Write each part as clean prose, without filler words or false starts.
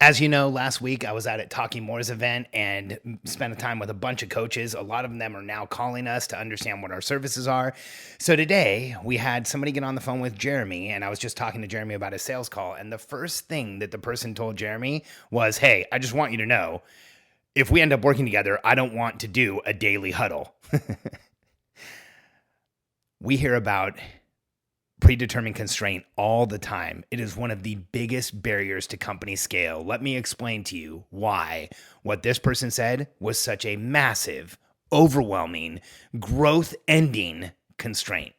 As you know, last week I was at a Talking More's event and spent time with a bunch of coaches. A lot of them are now calling us to understand what our services are. So today we had somebody get on the phone with Jeremy, and I was just talking to Jeremy about his sales call. And the first thing that the person told Jeremy was, "Hey, I just want you to know, if we end up working together, I don't want to do a daily huddle." We hear about predetermined constraint all the time. It is one of the biggest barriers to company scale. Let me explain to you why what this person said was such a massive, overwhelming, growth-ending constraint.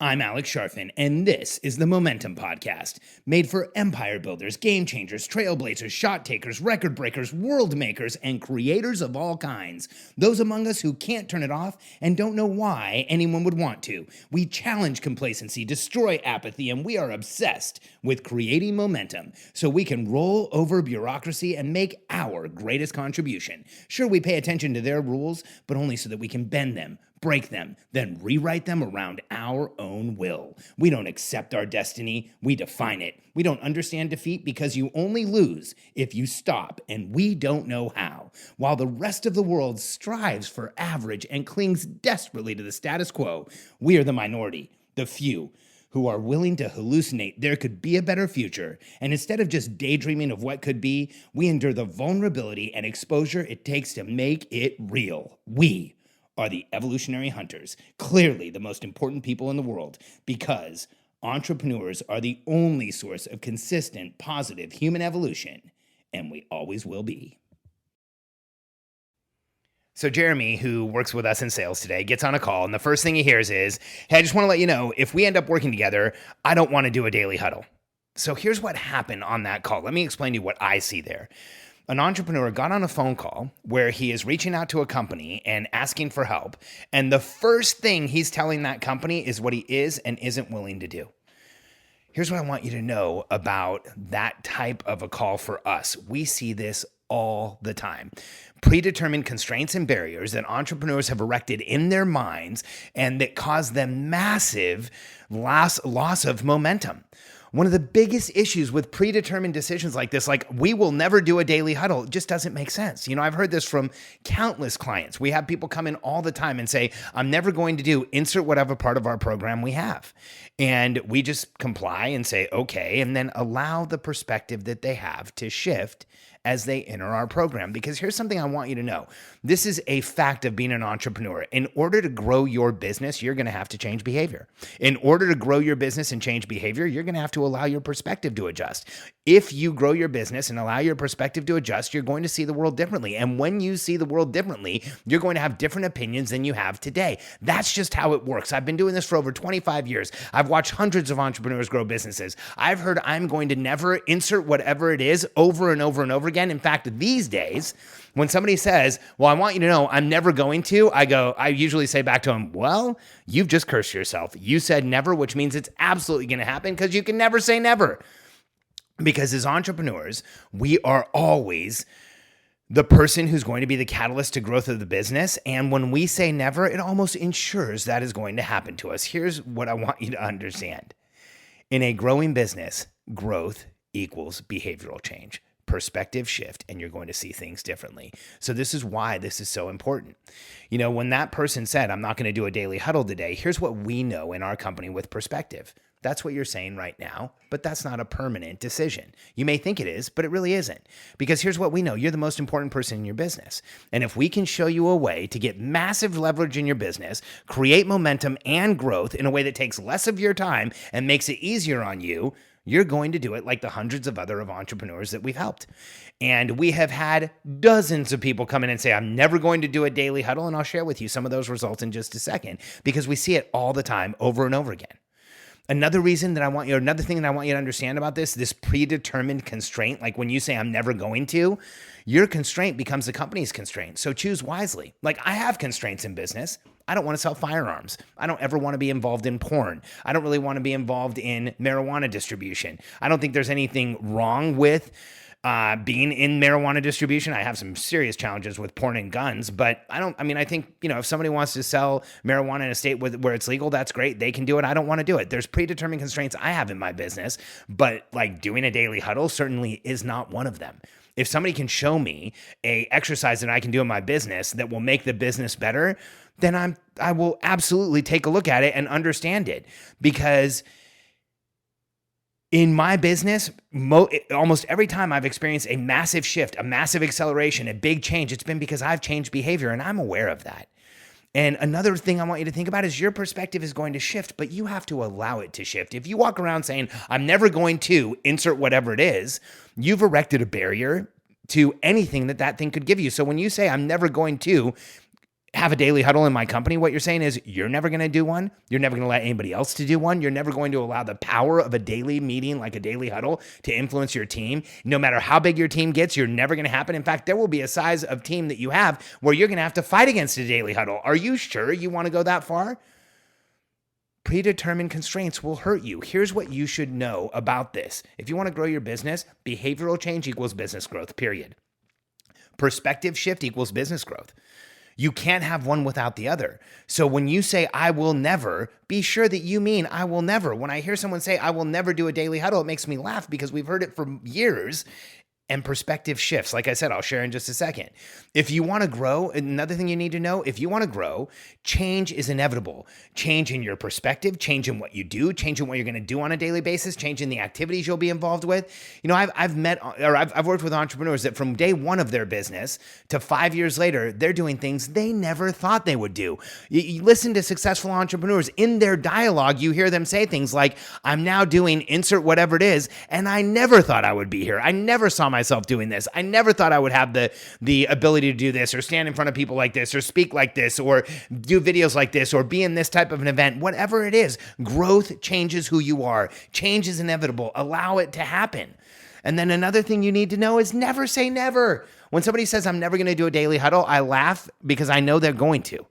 I'm Alex Sharfin, and this is the Momentum Podcast, made for empire builders, game changers, trailblazers, shot takers, record breakers, world makers, and creators of all kinds. Those among us who can't turn it off and don't know why anyone would want to. We challenge complacency, destroy apathy, and we are obsessed with creating momentum so we can roll over bureaucracy and make our greatest contribution. Sure, we pay attention to their rules, but only so that we can bend them, break them, then rewrite them around our own will. We don't accept our destiny, we define it. We don't understand defeat because you only lose if you stop, and we don't know how. While the rest of the world strives for average and clings desperately to the status quo, we are the minority, the few, who are willing to hallucinate there could be a better future. And instead of just daydreaming of what could be, we endure the vulnerability and exposure it takes to make it real. We are the evolutionary hunters, clearly the most important people in the world, because entrepreneurs are the only source of consistent, positive human evolution, and we always will be. So Jeremy, who works with us in sales today, gets on a call, and the first thing he hears is, "Hey, I just want to let you know, if we end up working together, I don't want to do a daily huddle." So here's what happened on that call. Let me explain to you what I see there. An entrepreneur got on a phone call where he is reaching out to a company and asking for help. And the first thing he's telling that company is what he is and isn't willing to do. Here's what I want you to know about that type of a call for us. We see this all the time. Predetermined constraints and barriers that entrepreneurs have erected in their minds and that cause them massive loss of momentum. One of the biggest issues with predetermined decisions like this, like we will never do a daily huddle, just doesn't make sense. You know, I've heard this from countless clients. We have people come in all the time and say, "I'm never going to do insert whatever part of our program we have." And we just comply and say, okay, and then allow the perspective that they have to shift as they enter our program. Because here's something I want you to know. This is a fact of being an entrepreneur. In order to grow your business, you're going to have to change behavior. In order to grow your business and change behavior, you're going to have to allow your perspective to adjust. If you grow your business and allow your perspective to adjust, you're going to see the world differently. And when you see the world differently, you're going to have different opinions than you have today. That's just how it works. I've been doing this for over 25 years. I've watched hundreds of entrepreneurs grow businesses. I've heard I'm going to never insert whatever it is over and over and over again. In fact, these days, when somebody says, "Well, I want you to know I'm never going to," I usually say back to them, "Well, you've just cursed yourself. You said never, which means it's absolutely going to happen because you can never say never." Because as entrepreneurs, we are always the person who's going to be the catalyst to growth of the business. And when we say never, it almost ensures that is going to happen to us. Here's what I want you to understand. In a growing business, growth equals behavioral change, perspective shift, and you're going to see things differently. So this is why this is so important. You know, when that person said, "I'm not going to do a daily huddle today," here's what we know in our company with perspective. That's what you're saying right now, but that's not a permanent decision. You may think it is, but it really isn't. Because here's what we know. You're the most important person in your business. And if we can show you a way to get massive leverage in your business, create momentum and growth in a way that takes less of your time and makes it easier on you, you're going to do it like the hundreds of other entrepreneurs that we've helped. And we have had dozens of people come in and say, "I'm never going to do a daily huddle." And I'll share with you some of those results in just a second, because we see it all the time over and over again. Another thing that I want you to understand about this predetermined constraint, like when you say "I'm never going to," your constraint becomes the company's constraint. So choose wisely. Like I have constraints in business. I don't want to sell firearms. I don't ever want to be involved in porn. I don't really want to be involved in marijuana distribution. I don't think there's anything wrong with Being in marijuana distribution, I have some serious challenges with porn and guns, but I think, if somebody wants to sell marijuana in a state where it's legal, that's great. They can do it. I don't want to do it. There's predetermined constraints I have in my business, but like doing a daily huddle certainly is not one of them. If somebody can show me a exercise that I can do in my business that will make the business better, then I will absolutely take a look at it and understand it, because in my business, almost every time I've experienced a massive shift, a massive acceleration, a big change, it's been because I've changed behavior, and I'm aware of that. And another thing I want you to think about is your perspective is going to shift, but you have to allow it to shift. If you walk around saying, I'm never going to insert whatever it is, you've erected a barrier to anything that thing could give you. So when you say, I'm never going to have a daily huddle in my company, what you're saying is you're never going to do one. You're never going to let anybody else to do one. You're never going to allow the power of a daily meeting like a daily huddle to influence your team. No matter how big your team gets, you're never going to happen. In fact, there will be a size of team that you have where you're going to have to fight against a daily huddle. Are you sure you want to go that far? Predetermined constraints will hurt you. Here's what you should know about this. If you want to grow your business, behavioral change equals business growth, period. Perspective shift equals business growth. You can't have one without the other. So when you say, I will never, be sure that you mean I will never. When I hear someone say, I will never do a daily huddle, it makes me laugh because we've heard it for years. And perspective shifts. Like I said, I'll share in just a second. If you want to grow, another thing you need to know, if you want to grow, change is inevitable. Change in your perspective, change in what you do, change in what you're going to do on a daily basis, change in the activities you'll be involved with. I've worked with entrepreneurs that from day one of their business to 5 years later, they're doing things they never thought they would do. You listen to successful entrepreneurs. In their dialogue, you hear them say things like, I'm now doing insert whatever it is, and I never thought I would be here. I never saw myself doing this. I never thought I would have the ability to do this or stand in front of people like this or speak like this or do videos like this or be in this type of an event. Whatever it is, growth changes who you are. Change is inevitable. Allow it to happen. And then another thing you need to know is never say never. When somebody says, I'm never going to do a daily huddle, I laugh because I know they're going to.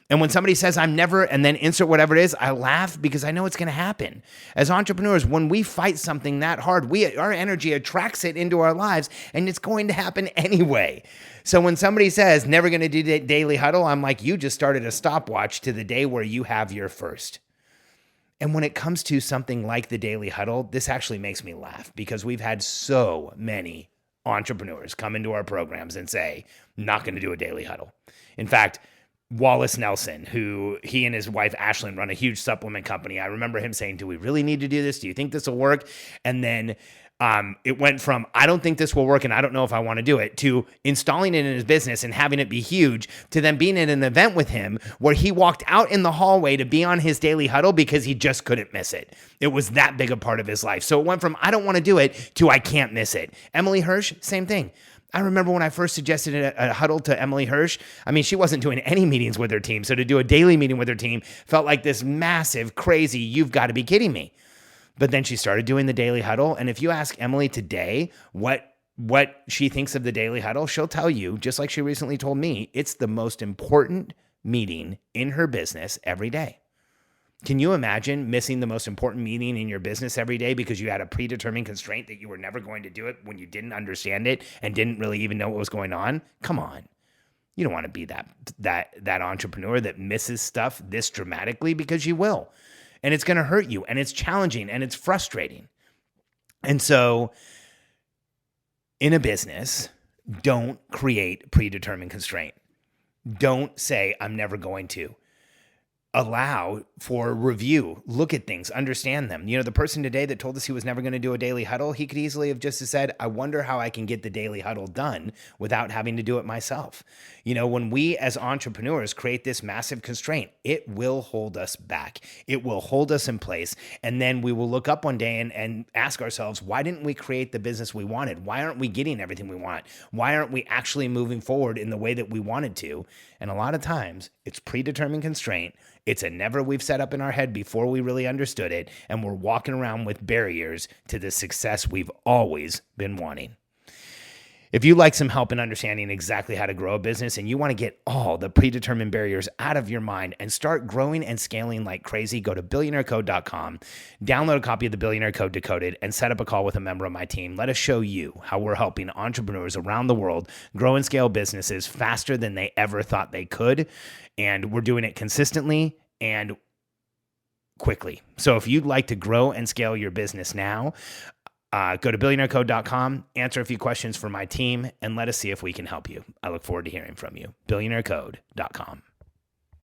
And when somebody says, I'm never, and then insert whatever it is, I laugh because I know it's going to happen. As entrepreneurs, when we fight something that hard, our energy attracts it into our lives, and it's going to happen anyway. So when somebody says, never going to do the daily huddle, I'm like, you just started a stopwatch to the day where you have your first. And when it comes to something like the daily huddle, this actually makes me laugh because we've had so many entrepreneurs come into our programs and say, not going to do a daily huddle. In fact, Wallace Nelson, who he and his wife Ashlyn run a huge supplement company. I remember him saying, do we really need to do this? Do you think this will work? And then it went from, I don't think this will work and I don't know if I want to do it, to installing it in his business and having it be huge, to then being at an event with him where he walked out in the hallway to be on his daily huddle because he just couldn't miss it. It was that big a part of his life. So it went from, I don't want to do it, to I can't miss it. Emily Hirsch, same thing. I remember when I first suggested a huddle to Emily Hirsch, she wasn't doing any meetings with her team. So to do a daily meeting with her team felt like this massive, crazy, you've got to be kidding me. But then she started doing the daily huddle. And if you ask Emily today what she thinks of the daily huddle, she'll tell you, just like she recently told me, it's the most important meeting in her business every day. Can you imagine missing the most important meeting in your business every day because you had a predetermined constraint that you were never going to do it when you didn't understand it and didn't really even know what was going on? Come on. You don't want to be that entrepreneur that misses stuff this dramatically, because you will. And it's going to hurt you, and it's challenging, and it's frustrating. And so in a business, don't create predetermined constraint. Don't say, I'm never going to. Allow for review, look at things, understand them. The person today that told us he was never going to do a daily huddle, he could easily have just said, I wonder how I can get the daily huddle done without having to do it myself. When we as entrepreneurs create this massive constraint, it will hold us back. It will hold us in place. And then we will look up one day and ask ourselves, why didn't we create the business we wanted? Why aren't we getting everything we want? Why aren't we actually moving forward in the way that we wanted to? And a lot of times it's predetermined constraint. It's a never we've set up in our head before we really understood it, and we're walking around with barriers to the success we've always been wanting. If you'd like some help in understanding exactly how to grow a business and you want to get all the predetermined barriers out of your mind and start growing and scaling like crazy, go to billionairecode.com, download a copy of the Billionaire Code Decoded, and set up a call with a member of my team. Let us show you how we're helping entrepreneurs around the world grow and scale businesses faster than they ever thought they could. And we're doing it consistently and quickly. So if you'd like to grow and scale your business now, go to billionairecode.com, answer a few questions for my team, and let us see if we can help you. I look forward to hearing from you. billionairecode.com.